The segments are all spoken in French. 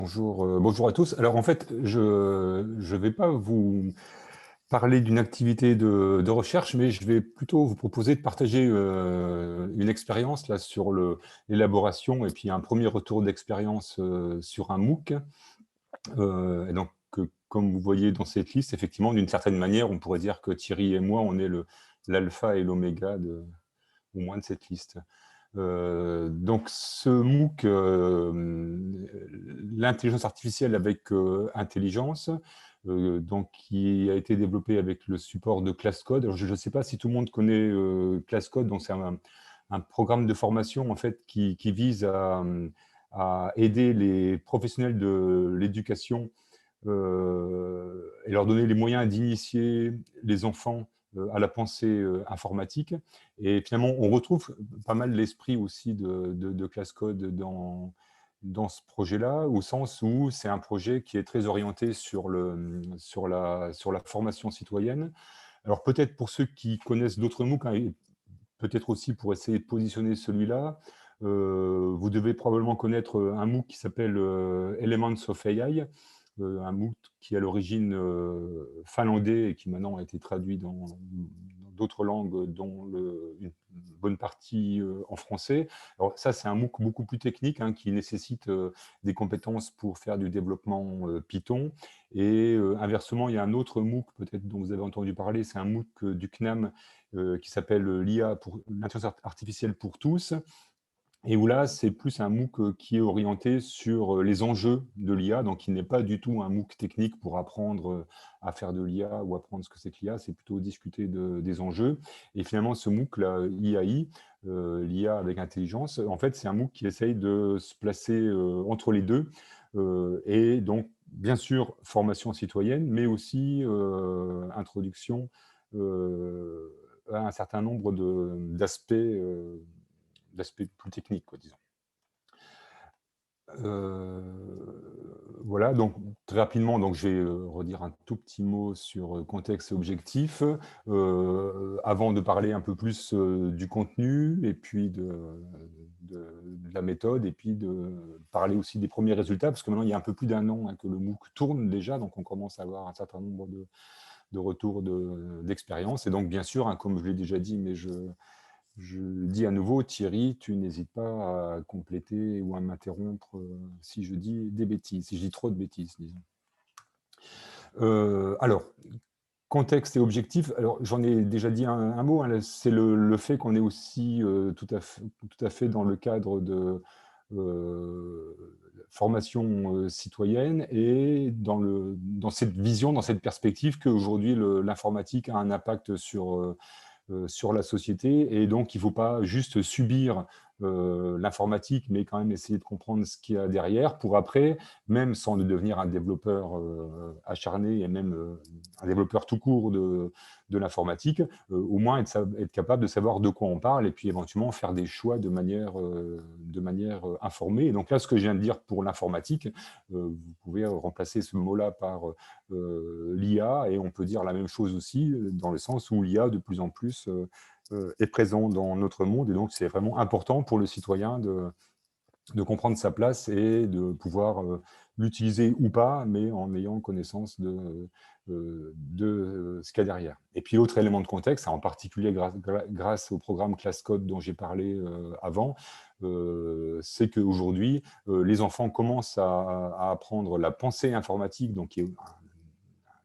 Bonjour à tous. Alors en fait, je ne vais pas vous parler d'une activité de recherche, mais je vais plutôt vous proposer de partager une expérience là, sur l'élaboration et puis un premier retour d'expérience sur un MOOC. Et donc, comme vous voyez dans cette liste, effectivement, d'une certaine manière, on pourrait dire que Thierry et moi, on est l'alpha et l'oméga au moins de cette liste. Donc ce MOOC, l'intelligence artificielle avec intelligence, donc qui a été développé avec le support de ClassCode. Alors, je ne sais pas si tout le monde connaît ClassCode, donc c'est un programme de formation en fait qui vise à aider les professionnels de l'éducation et leur donner les moyens d'initier les enfants à la pensée informatique. Et finalement, on retrouve pas mal l'esprit aussi de ClassCode dans ce projet-là, au sens où c'est un projet qui est très orienté sur la formation citoyenne. Alors peut-être pour ceux qui connaissent d'autres MOOC, hein, et peut-être aussi pour essayer de positionner celui-là, vous devez probablement connaître un MOOC qui s'appelle Elements of AI, un MOOC qui est à l'origine finlandais et qui maintenant a été traduit dans d'autres langues, dont une bonne partie en français. Alors ça, c'est un MOOC beaucoup plus technique, hein, qui nécessite des compétences pour faire du développement Python. Et inversement, il y a un autre MOOC, peut-être dont vous avez entendu parler, c'est un MOOC du CNAM qui s'appelle l'IA, l'intelligence artificielle pour tous, et où là, c'est plus un MOOC qui est orienté sur les enjeux de l'IA, donc il n'est pas du tout un MOOC technique pour apprendre à faire de l'IA ou apprendre ce que c'est que l'IA, c'est plutôt discuter des enjeux. Et finalement, ce MOOC, là, IAI, l'IA avec intelligence, en fait, c'est un MOOC qui essaye de se placer entre les deux, et donc, bien sûr, formation citoyenne, mais aussi introduction à un certain nombre d'aspects plus techniques, quoi, disons. Euh, voilà, donc très rapidement, donc, je vais redire un tout petit mot sur contexte et objectif, avant de parler un peu plus du contenu, et puis de la méthode, et puis de parler aussi des premiers résultats, parce que maintenant, il y a un peu plus d'un an, hein, que le MOOC tourne déjà, donc on commence à avoir un certain nombre de retours d'expérience. Et donc, bien sûr, hein, comme je l'ai déjà dit, mais je dis à nouveau, Thierry, tu n'hésites pas à compléter ou à m'interrompre si je dis des bêtises, si je dis trop de bêtises, disons. Alors, contexte et objectif, alors j'en ai déjà dit un mot, hein, c'est le fait qu'on est aussi tout à fait dans le cadre de formation citoyenne, et dans cette vision, dans cette perspective qu'aujourd'hui l'informatique a un impact sur la société, et donc il ne faut pas juste subir l'informatique, mais quand même essayer de comprendre ce qu'il y a derrière, pour après, même sans devenir un développeur acharné, et même un développeur tout court de l'informatique, au moins être capable de savoir de quoi on parle, et puis éventuellement faire des choix de manière informée. Et donc là, ce que je viens de dire pour l'informatique, vous pouvez remplacer ce mot-là par l'IA, et on peut dire la même chose aussi, dans le sens où l'IA de plus en plus est présent dans notre monde, et donc c'est vraiment important pour le citoyen de comprendre sa place et de pouvoir l'utiliser ou pas, mais en ayant connaissance de ce qu'il y a derrière. Et puis l'autre élément de contexte, en particulier grâce au programme ClassCode dont j'ai parlé avant, c'est qu'aujourd'hui, les enfants commencent à apprendre la pensée informatique, donc qui est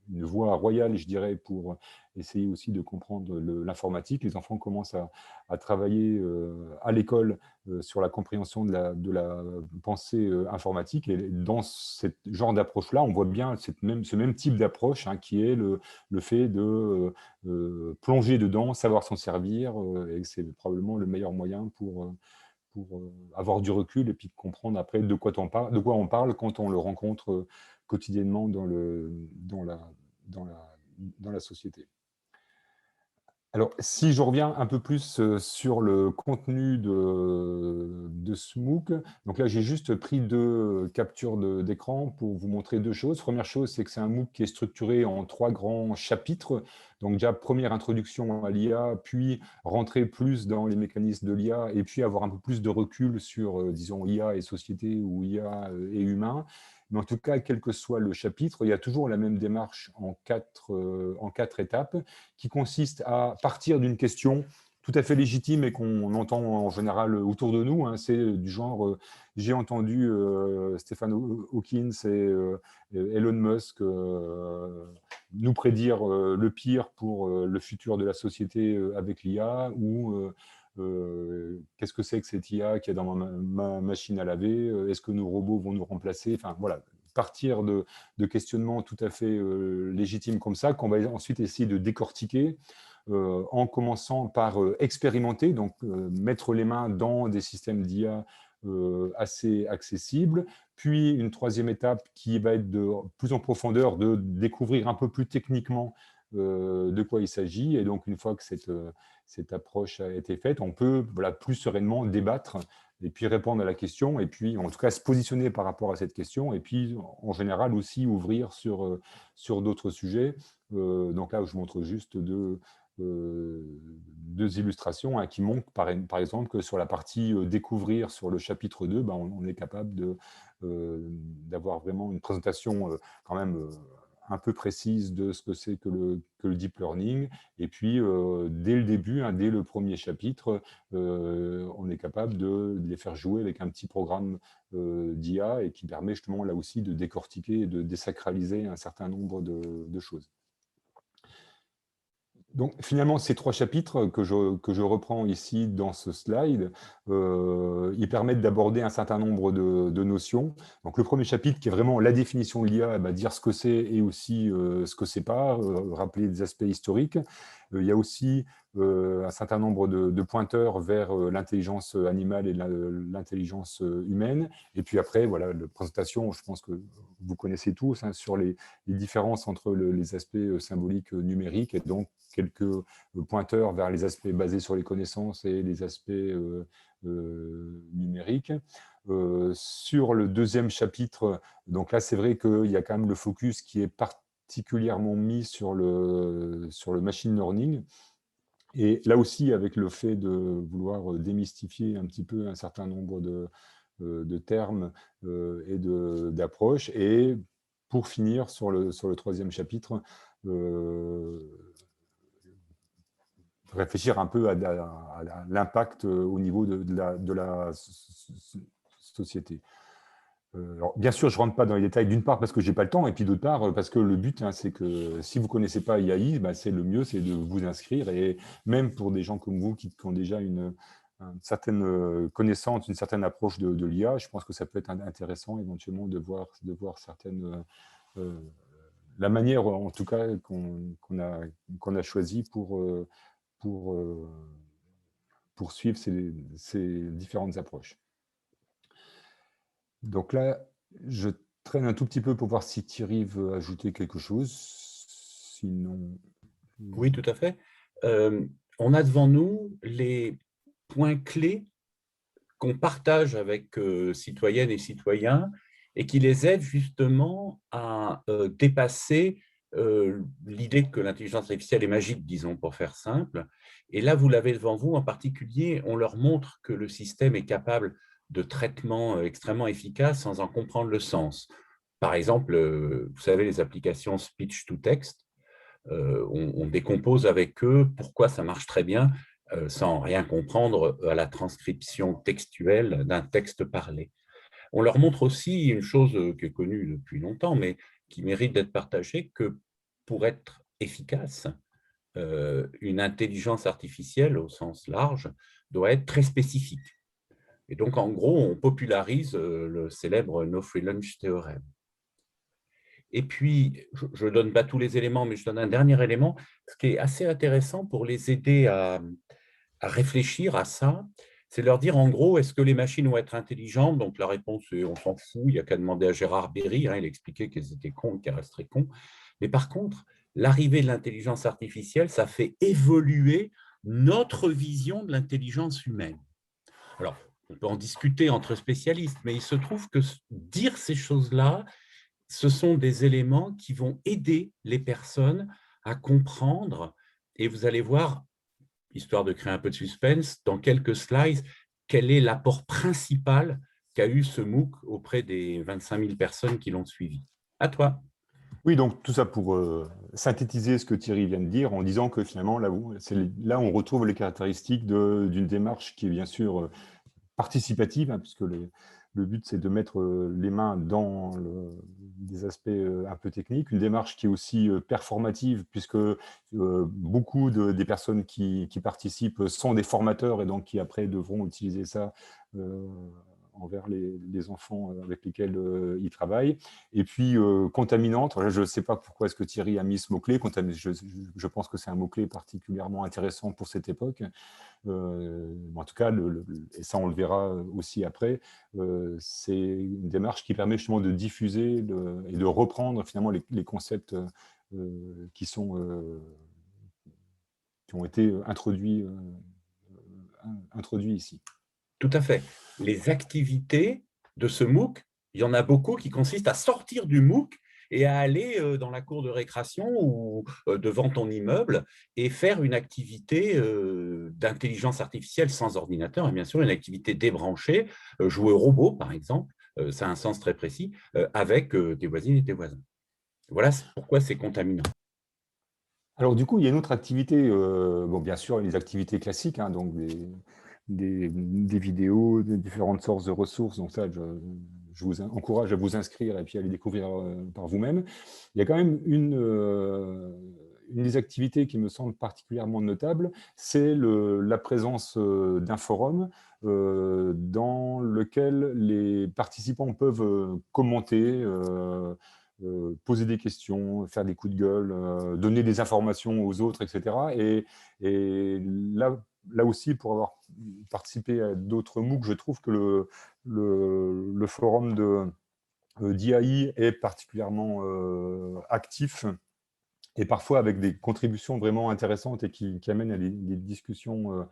une voie royale, je dirais, pour essayer aussi de comprendre l'informatique. Les enfants commencent à travailler à l'école sur la compréhension de la pensée informatique. Et dans ce genre d'approche-là, on voit bien ce même type d'approche, hein, qui est le fait de plonger dedans, savoir s'en servir, et c'est probablement le meilleur moyen pour avoir du recul et puis comprendre après de quoi on parle quand on le rencontre quotidiennement dans la société. Alors, si je reviens un peu plus sur le contenu de ce MOOC, donc là, j'ai juste pris deux captures d'écran pour vous montrer deux choses. Première chose, c'est que c'est un MOOC qui est structuré en trois grands chapitres. Donc déjà, première introduction à l'IA, puis rentrer plus dans les mécanismes de l'IA, et puis avoir un peu plus de recul sur, disons, IA et société, ou IA et humain. mais en tout cas, quel que soit le chapitre, il y a toujours la même démarche en quatre étapes qui consiste à partir d'une question tout à fait légitime et qu'on entend en général autour de nous. Hein. C'est du genre, j'ai entendu Stephen Hawking et Elon Musk nous prédire le pire pour le futur de la société avec l'IA, ou qu'est-ce que c'est que cette IA qui est dans ma machine à laver, est-ce que nos robots vont nous remplacer, enfin voilà, partir de questionnements tout à fait légitimes comme ça, qu'on va ensuite essayer de décortiquer en commençant par expérimenter, donc mettre les mains dans des systèmes d'IA assez accessibles, puis une troisième étape qui va être de plus en profondeur, de découvrir un peu plus techniquement de quoi il s'agit, et donc une fois que cette approche a été faite, on peut voilà, plus sereinement débattre et puis répondre à la question, et puis en tout cas se positionner par rapport à cette question, et puis en général aussi ouvrir sur d'autres sujets. Donc là, je montre juste deux illustrations hein, qui montrent par exemple que sur la partie découvrir sur le chapitre 2, ben, on est capable d'avoir vraiment une présentation quand même un peu précise de ce que c'est que le deep learning. Et puis, dès le début, hein, dès le premier chapitre, on est capable de les faire jouer avec un petit programme d'IA et qui permet justement là aussi de décortiquer et de désacraliser un certain nombre de choses. Donc finalement, ces trois chapitres que je reprends ici dans ce slide, ils permettent d'aborder un certain nombre de notions. Donc le premier chapitre qui est vraiment la définition de l'IA, dire ce que c'est et aussi ce que c'est pas, rappeler des aspects historiques. Il y a aussi un certain nombre de pointeurs vers l'intelligence animale et l'intelligence humaine. Et puis après, voilà, la présentation, je pense que vous connaissez tous, hein, sur les différences entre les aspects symboliques numériques, et donc quelques pointeurs vers les aspects basés sur les connaissances et les aspects numériques. Sur le deuxième chapitre, donc là, c'est vrai qu'il y a quand même le focus qui est particulièrement mis sur le machine learning. Et là aussi, avec le fait de vouloir démystifier un petit peu un certain nombre de termes et d'approches. Et pour finir, sur le troisième chapitre, réfléchir un peu à l'impact au niveau de la société. Alors, bien sûr, je ne rentre pas dans les détails, d'une part parce que je n'ai pas le temps, et puis d'autre part parce que le but, hein, c'est que si vous ne connaissez pas IAI, c'est le mieux, c'est de vous inscrire, et même pour des gens comme vous qui ont déjà une certaine connaissance, une certaine approche de l'IA, je pense que ça peut être intéressant éventuellement de voir certaines... la manière, en tout cas, qu'on a choisi pour poursuivre ces différentes approches. Donc là, je traîne un tout petit peu pour voir si Thierry veut ajouter quelque chose. Sinon... Oui, tout à fait. On a devant nous les points clés qu'on partage avec citoyennes et citoyens et qui les aident justement à dépasser l'idée que l'intelligence artificielle est magique, disons, pour faire simple. Et là, vous l'avez devant vous, en particulier, on leur montre que le système est capable de traitements extrêmement efficaces sans en comprendre le sens. Par exemple, vous savez, les applications speech-to-text, on décompose avec eux pourquoi ça marche très bien sans rien comprendre à la transcription textuelle d'un texte parlé. On leur montre aussi une chose qui est connue depuis longtemps, mais qui mérite d'être partagée, que pour être efficace, une intelligence artificielle au sens large doit être très spécifique. Et donc, en gros, on popularise le célèbre No Free Lunch théorème. Et puis, je ne donne pas tous les éléments, mais je donne un dernier élément, ce qui est assez intéressant pour les aider à réfléchir à ça, c'est leur dire en gros, est-ce que les machines vont être intelligentes? Donc la réponse est on s'en fout, il n'y a qu'à demander à Gérard Berry, hein, il expliquait qu'elles étaient cons, qu'elles resteraient cons. Mais par contre, l'arrivée de l'intelligence artificielle, ça fait évoluer notre vision de l'intelligence humaine. Alors, on peut en discuter entre spécialistes, mais il se trouve que dire ces choses-là, ce sont des éléments qui vont aider les personnes à comprendre, et vous allez voir, histoire de créer un peu de suspense, dans quelques slides, quel est l'apport principal qu'a eu ce MOOC auprès des 25 000 personnes qui l'ont suivi. À toi. Oui, donc tout ça pour synthétiser ce que Thierry vient de dire en disant que finalement, là on retrouve les caractéristiques d'une démarche qui est bien sûr participative, hein, puisque le but c'est de mettre les mains dans des aspects un peu techniques, une démarche qui est aussi performative, puisque beaucoup des personnes qui participent sont des formateurs et donc qui après devront utiliser ça envers les enfants avec lesquels ils travaillent. Et puis, contaminante, je ne sais pas pourquoi est-ce que Thierry a mis ce mot-clé, je pense que c'est un mot-clé particulièrement intéressant pour cette époque. En tout cas, et ça on le verra aussi après, c'est une démarche qui permet justement de diffuser et de reprendre finalement les concepts qui ont été introduits ici. Tout à fait. Les activités de ce MOOC, il y en a beaucoup qui consistent à sortir du MOOC et à aller dans la cour de récréation ou devant ton immeuble et faire une activité d'intelligence artificielle sans ordinateur, et bien sûr une activité débranchée, jouer au robot par exemple, ça a un sens très précis, avec tes voisines et tes voisins. Voilà pourquoi c'est contaminant. Alors du coup, il y a une autre activité, bon, bien sûr, les activités classiques, hein, donc des vidéos, des différentes sources de ressources, donc ça, je vous encourage à vous inscrire et puis à les découvrir par vous-même. Il y a quand même une des activités qui me semble particulièrement notable, c'est la présence d'un forum dans lequel les participants peuvent commenter, poser des questions, faire des coups de gueule, donner des informations aux autres, etc. Et là aussi, pour avoir participé à d'autres MOOC, je trouve que le forum d'IAI est particulièrement actif et parfois avec des contributions vraiment intéressantes et qui amènent à des discussions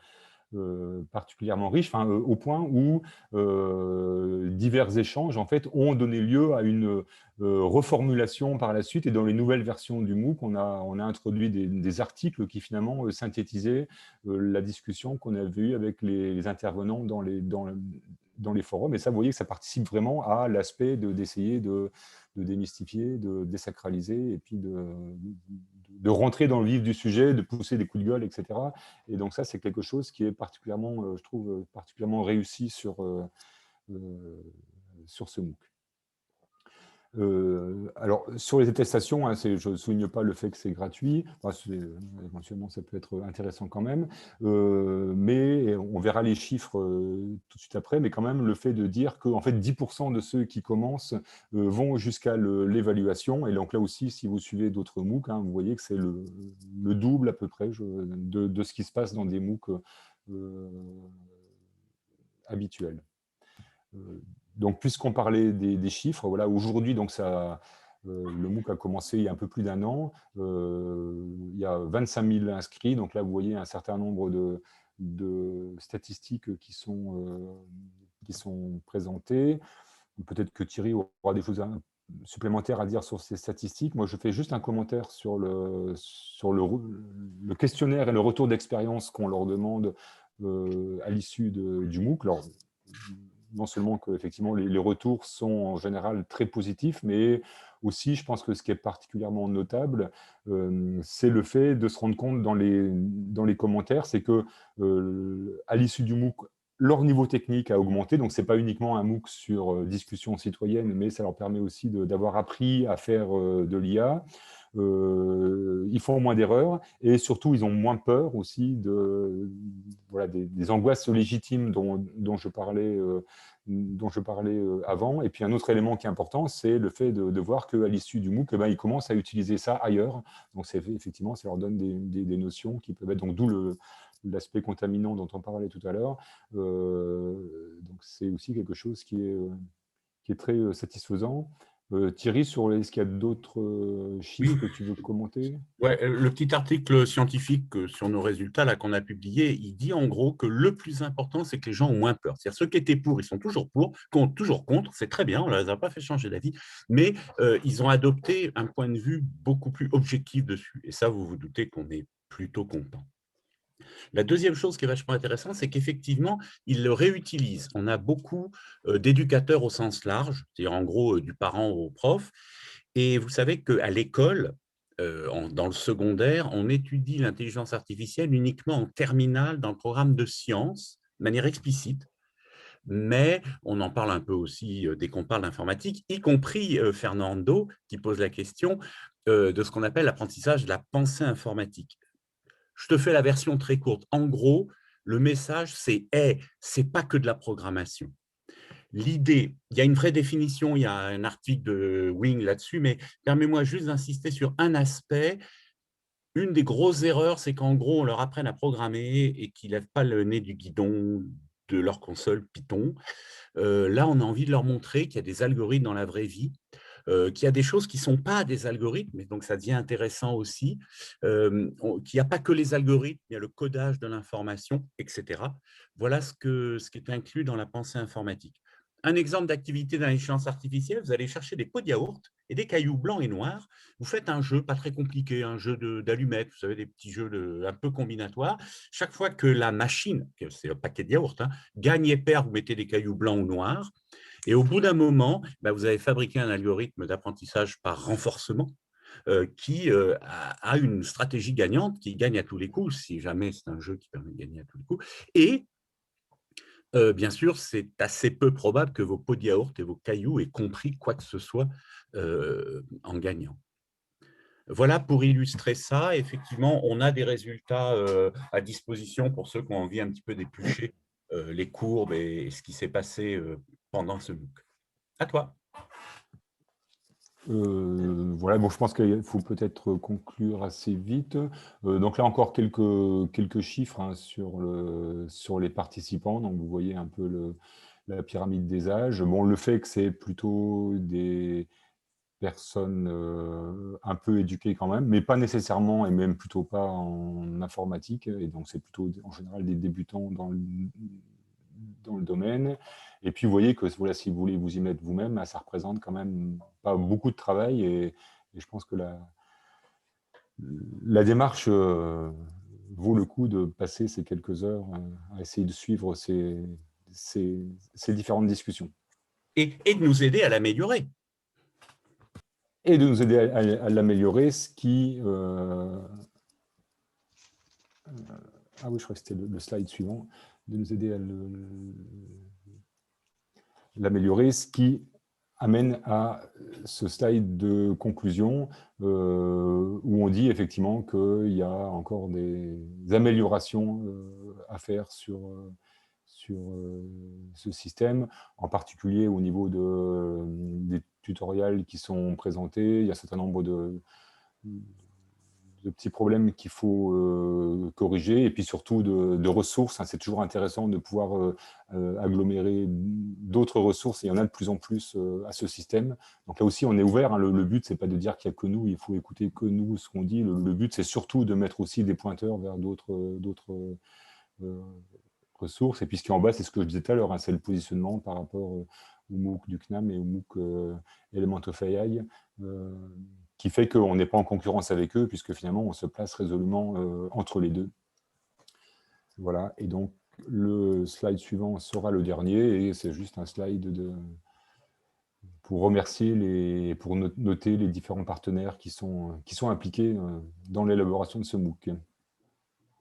particulièrement riche, au point où divers échanges en fait, ont donné lieu à une reformulation par la suite. Et dans les nouvelles versions du MOOC, on a introduit des articles qui finalement synthétisaient la discussion qu'on avait eue avec les intervenants dans les forums. Et ça, vous voyez que ça participe vraiment à l'aspect d'essayer de démystifier, de désacraliser, et puis de rentrer dans le vif du sujet, de pousser des coups de gueule, etc. Et donc ça, c'est quelque chose qui est particulièrement, je trouve, particulièrement réussi sur ce MOOC. Alors, sur les attestations, hein, je ne souligne pas le fait que c'est gratuit. Enfin, éventuellement, ça peut être intéressant quand même. Mais on verra les chiffres tout de suite après. Mais quand même, le fait de dire que en fait, 10% de ceux qui commencent vont jusqu'à l'évaluation. Et donc là aussi, si vous suivez d'autres MOOC, hein, vous voyez que c'est le double à peu près de ce qui se passe dans des MOOC habituels. Donc, puisqu'on parlait des chiffres, voilà, aujourd'hui, donc le MOOC a commencé il y a un peu plus d'un an. Il y a 25 000 inscrits. Donc là, vous voyez un certain nombre de statistiques qui sont présentées. Peut-être que Thierry aura des choses supplémentaires à dire sur ces statistiques. Moi, je fais juste un commentaire sur le questionnaire et le retour d'expérience qu'on leur demande à l'issue du MOOC. Alors, non seulement que effectivement les retours sont en général très positifs, mais aussi, je pense que ce qui est particulièrement notable, c'est le fait de se rendre compte dans les commentaires, c'est que à l'issue du MOOC, leur niveau technique a augmenté. Donc, ce n'est pas uniquement un MOOC sur discussion citoyenne, mais ça leur permet aussi d'avoir appris à faire de l'IA. Ils font moins d'erreurs et surtout, ils ont moins peur aussi des angoisses légitimes dont je parlais avant. Et puis, un autre élément qui est important, c'est le fait de voir qu'à l'issue du MOOC, ils commencent à utiliser ça ailleurs. Donc, effectivement, ça leur donne des notions qui peuvent être, donc d'où l'aspect contaminant dont on parlait tout à l'heure. Donc, c'est aussi quelque chose qui est très satisfaisant. Thierry, est-ce qu'il y a d'autres chiffres Oui. que tu veux commenter? Ouais, le petit article scientifique sur nos résultats là qu'on a publié, il dit en gros que le plus important, c'est que les gens ont moins peur. C'est-à-dire ceux qui étaient pour, ils sont toujours pour, toujours contre, c'est très bien, on ne les a pas fait changer d'avis, mais ils ont adopté un point de vue beaucoup plus objectif dessus. Et ça, vous vous doutez qu'on est plutôt content. La deuxième chose qui est vachement intéressante, c'est qu'effectivement, ils le réutilisent. On a beaucoup d'éducateurs au sens large, c'est-à-dire en gros du parent au prof. Et vous savez qu'à l'école, dans le secondaire, on étudie l'intelligence artificielle uniquement en terminale dans le programme de sciences, de manière explicite. Mais on en parle un peu aussi dès qu'on parle d'informatique, y compris Fernando, qui pose la question de ce qu'on appelle l'apprentissage de la pensée informatique. Je te fais la version très courte. En gros, le message, c'est hey, c'est pas que de la programmation. L'idée, il y a une vraie définition, il y a un article de Wing là-dessus, mais permets-moi juste d'insister sur un aspect. Une des grosses erreurs, c'est qu'en gros, on leur apprenne à programmer et qu'ils ne lèvent pas le nez du guidon de leur console Python. Là, on a envie de leur montrer qu'il y a des algorithmes dans la vraie vie, qu'il y a des choses qui ne sont pas des algorithmes, et donc ça devient intéressant aussi, qu'il n'y a pas que les algorithmes, il y a le codage de l'information, etc. Voilà ce qui est inclus dans la pensée informatique. Un exemple d'activité d'intelligence artificielle, vous allez chercher des pots de yaourt et des cailloux blancs et noirs. Vous faites un jeu pas très compliqué, un jeu d'allumettes, vous savez, des petits jeux un peu combinatoires. Chaque fois que la machine, c'est le paquet de yaourt, hein, gagne et perd, vous mettez des cailloux blancs ou noirs. Et au bout d'un moment, vous avez fabriqué un algorithme d'apprentissage par renforcement qui a une stratégie gagnante, qui gagne à tous les coups, si jamais c'est un jeu qui permet de gagner à tous les coups. Et bien sûr, c'est assez peu probable que vos pots de yaourt et vos cailloux aient compris quoi que ce soit en gagnant. Voilà pour illustrer ça. Effectivement, on a des résultats à disposition pour ceux qui ont envie un petit peu d'éplucher les courbes et ce qui s'est passé pendant ce MOOC. À toi. Voilà, bon, je pense qu'il faut peut-être conclure assez vite. Donc là, encore quelques chiffres hein, sur les participants. Donc, vous voyez un peu la pyramide des âges. Bon, le fait que c'est plutôt des personnes un peu éduquées quand même, mais pas nécessairement, et même plutôt pas en informatique. Et donc, c'est plutôt en général des débutants dans le domaine. Et puis, vous voyez que voilà, si vous voulez vous y mettre vous-même, ça représente quand même pas beaucoup de travail. Et je pense que la démarche vaut le coup de passer ces quelques heures à essayer de suivre ces différentes discussions. Et de nous aider à l'améliorer. Et de nous aider à l'améliorer, ce qui... ah oui, je crois que c'était le slide suivant. De nous aider à l'améliorer, ce qui amène à ce slide de conclusion où on dit effectivement qu'il y a encore des améliorations à faire sur ce système, en particulier au niveau des tutoriels qui sont présentés. Il y a un certain nombre de petits problèmes qu'il faut corriger, et puis surtout de ressources. C'est toujours intéressant de pouvoir agglomérer d'autres ressources, et il y en a de plus en plus à ce système. Donc là aussi, on est ouvert. Le but, c'est pas de dire qu'il n'y a que nous, il faut écouter que nous, ce qu'on dit. Le but, c'est surtout de mettre aussi des pointeurs vers d'autres ressources. Et puis ce qui est en bas, c'est ce que je disais tout à l'heure, c'est le positionnement par rapport au MOOC du CNAM et au MOOC Element of AI, qui fait qu'on n'est pas en concurrence avec eux, puisque finalement, on se place résolument entre les deux. Voilà, et donc, le slide suivant sera le dernier, et c'est juste un slide pour remercier, pour noter les différents partenaires qui sont impliqués dans l'élaboration de ce MOOC.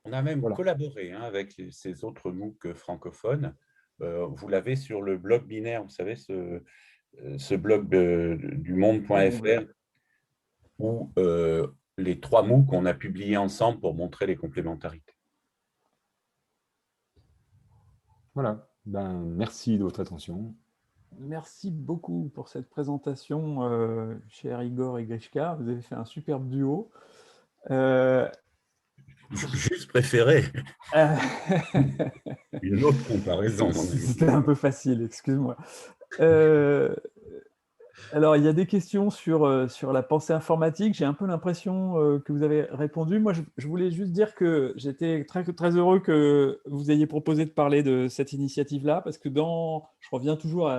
On a même collaboré avec ces autres MOOC francophones. Vous l'avez sur le blog binaire, vous savez, ce blog du monde.fr, où les 3 MOOC qu'on a publiés ensemble pour montrer les complémentarités. Voilà, merci de votre attention. Merci beaucoup pour cette présentation, cher Igor et Grishka. Vous avez fait un superbe duo. Juste préféré. Une autre comparaison. C'était un peu facile, excuse-moi. Alors, il y a des questions sur la pensée informatique. J'ai un peu l'impression que vous avez répondu. Moi, je voulais juste dire que j'étais très, très heureux que vous ayez proposé de parler de cette initiative-là, parce que je reviens toujours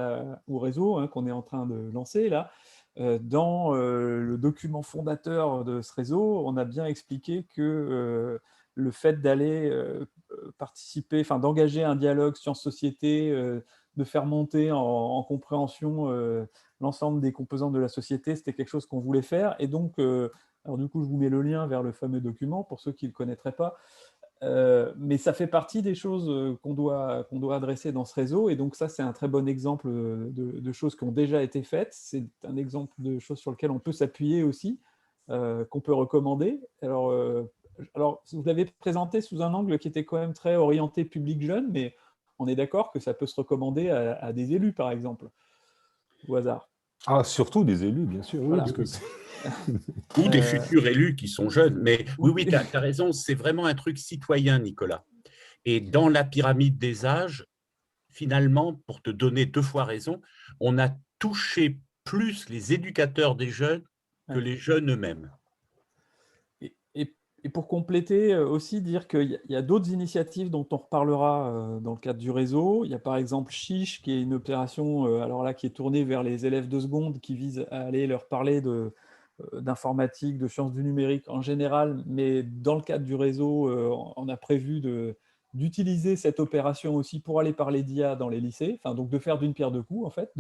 au réseau qu'on est en train de lancer là. Dans le document fondateur de ce réseau, on a bien expliqué que le fait d'aller participer, enfin d'engager un dialogue science-société, de faire monter en compréhension l'ensemble des composantes de la société, c'était quelque chose qu'on voulait faire. Et donc, alors du coup, je vous mets le lien vers le fameux document pour ceux qui ne le connaîtraient pas. Mais ça fait partie des choses qu'on doit adresser dans ce réseau. Et donc ça, c'est un très bon exemple de choses qui ont déjà été faites. C'est un exemple de choses sur lesquelles on peut s'appuyer aussi, qu'on peut recommander. Alors, vous l'avez présenté sous un angle qui était quand même très orienté public jeune, mais on est d'accord que ça peut se recommander à des élus, par exemple, au hasard. Ah, surtout des élus, bien sûr. Oui, Voilà. parce que Ou des futurs élus qui sont jeunes. Mais oui, tu as raison, c'est vraiment un truc citoyen, Nicolas. Et dans la pyramide des âges, finalement, pour te donner 2 fois raison, on a touché plus les éducateurs des jeunes que les jeunes eux-mêmes. Et pour compléter, aussi dire qu'il y a d'autres initiatives dont on reparlera dans le cadre du réseau. Il y a par exemple Chiche, qui est une opération alors là, qui est tournée vers les élèves de seconde, qui vise à aller leur parler d'informatique, de sciences du numérique en général, mais dans le cadre du réseau, on a prévu d'utiliser cette opération aussi pour aller parler d'IA dans les lycées, enfin, donc de faire d'une pierre deux coups, en fait,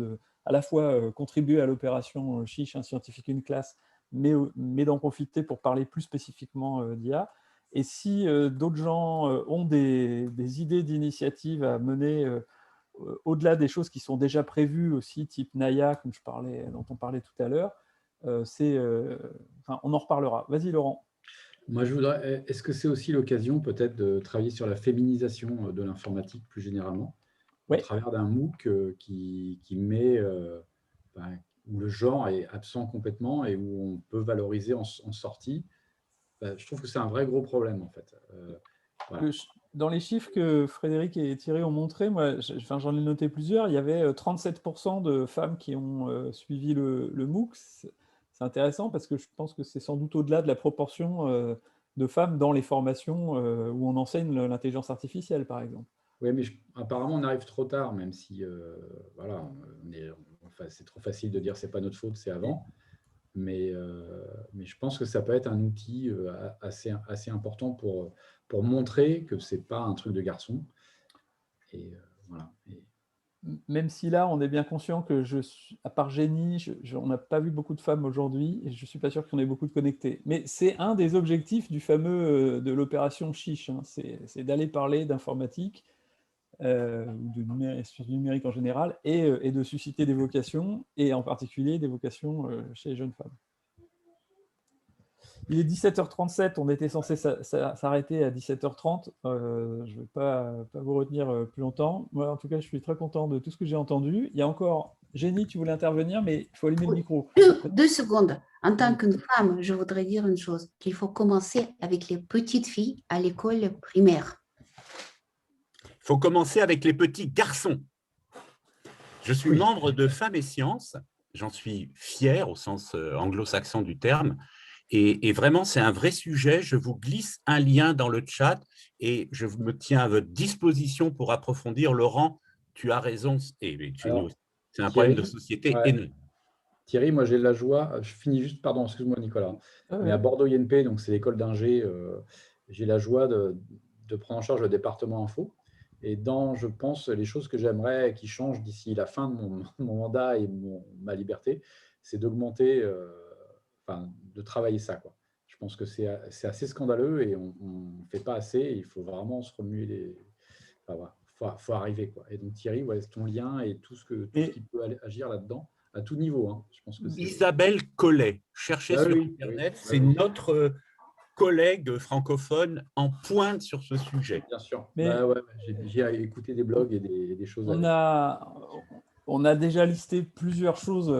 à la fois contribuer à l'opération Chiche, un scientifique, une classe, mais d'en profiter pour parler plus spécifiquement d'IA. Et si d'autres gens ont des idées d'initiatives à mener au-delà des choses qui sont déjà prévues aussi, type Naya, dont on parlait tout à l'heure, on en reparlera. Vas-y, Laurent. Moi, est-ce que c'est aussi l'occasion peut-être de travailler sur la féminisation de l'informatique plus généralement, au travers d'un MOOC qui met, où le genre est absent complètement et où on peut valoriser en sortie. Je trouve que c'est un vrai gros problème, en fait. Voilà. Dans les chiffres que Frédéric et Thierry ont montrés, moi, j'en ai noté plusieurs, il y avait 37% de femmes qui ont suivi le MOOC. C'est intéressant parce que je pense que c'est sans doute au-delà de la proportion de femmes dans les formations où on enseigne l'intelligence artificielle, par exemple. Oui, mais apparemment, on arrive trop tard, même si voilà, c'est trop facile de dire c'est pas notre faute, c'est avant. Mais je pense que ça peut être un outil assez important pour montrer que ce n'est pas un truc de garçon. Et voilà. Même si là, on est bien conscient que, à part Génie, on n'a pas vu beaucoup de femmes aujourd'hui, et je ne suis pas sûr qu'on ait beaucoup de connectés. Mais c'est un des objectifs du fameux de l'opération Chiche, hein, c'est d'aller parler d'informatique, du numérique en général, et de susciter des vocations, et en particulier des vocations chez les jeunes femmes. Il est 17h37, on était censé s'arrêter à 17h30. Je ne vais pas vous retenir plus longtemps. Moi, en tout cas, je suis très content de tout ce que j'ai entendu. Il y a encore… Génie, tu voulais intervenir, mais il faut allumer le micro. 2 secondes. En tant qu'une femme, je voudrais dire une chose, qu'il faut commencer avec les petites filles à l'école primaire. Il faut commencer avec les petits garçons. Je suis membre de Femmes et Sciences. J'en suis fier au sens anglo-saxon du terme. Et vraiment, c'est un vrai sujet. Je vous glisse un lien dans le chat et je me tiens à votre disposition pour approfondir. Laurent, tu as raison. C'est un problème de société énorme. Thierry, moi, j'ai la joie, je finis juste, pardon, excuse-moi Nicolas, mais à Bordeaux INP, donc c'est l'école d'ingé, j'ai la joie de prendre en charge le département info. Et je pense, les choses que j'aimerais qui changent d'ici la fin de mon mandat et ma liberté, c'est d'augmenter… de travailler ça, quoi. Je pense que c'est assez scandaleux et on ne fait pas assez. Et il faut vraiment se remuer les… voilà, faut arriver, quoi. Et donc Thierry, ton lien et tout ce qui peut agir là-dedans, à tout niveau. Hein. Je pense que Isabelle Collet, cherchez sur Internet, c'est notre collègue francophone en pointe sur ce sujet. Bien sûr. J'ai écouté des blogs et des choses. On a déjà listé plusieurs choses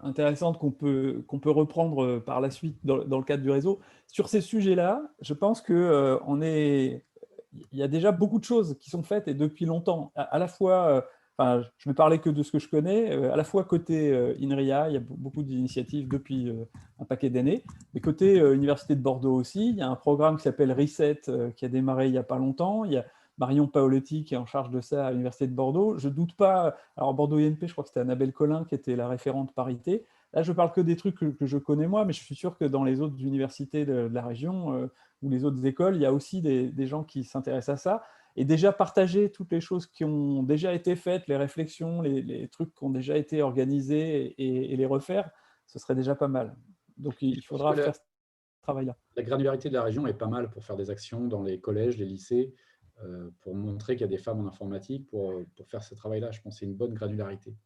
intéressantes qu'on peut reprendre par la suite dans le cadre du réseau. Sur ces sujets-là, je pense qu'il y a déjà beaucoup de choses qui sont faites et depuis longtemps. À la fois, je ne vais parler que de ce que je connais, à la fois côté INRIA, il y a beaucoup d'initiatives depuis un paquet d'années, mais côté Université de Bordeaux aussi, il y a un programme qui s'appelle Reset qui a démarré il n'y a pas longtemps. Il y a Marion Paoletti qui est en charge de ça à l'Université de Bordeaux. Je ne doute pas, alors Bordeaux INP, je crois que c'était Annabelle Collin qui était la référente parité. là, je parle que des trucs que je connais moi, mais je suis sûr que dans les autres universités de la région ou les autres écoles, il y a aussi des gens qui s'intéressent à ça. Et déjà partager toutes les choses qui ont déjà été faites, les réflexions, les trucs qui ont déjà été organisés et les refaire, ce serait déjà pas mal. Donc, il faudra faire ce travail-là. La granularité de la région est pas mal pour faire des actions dans les collèges, les lycées, pour montrer qu'il y a des femmes en informatique, pour faire ce travail-là. Je pense que c'est une bonne granularité.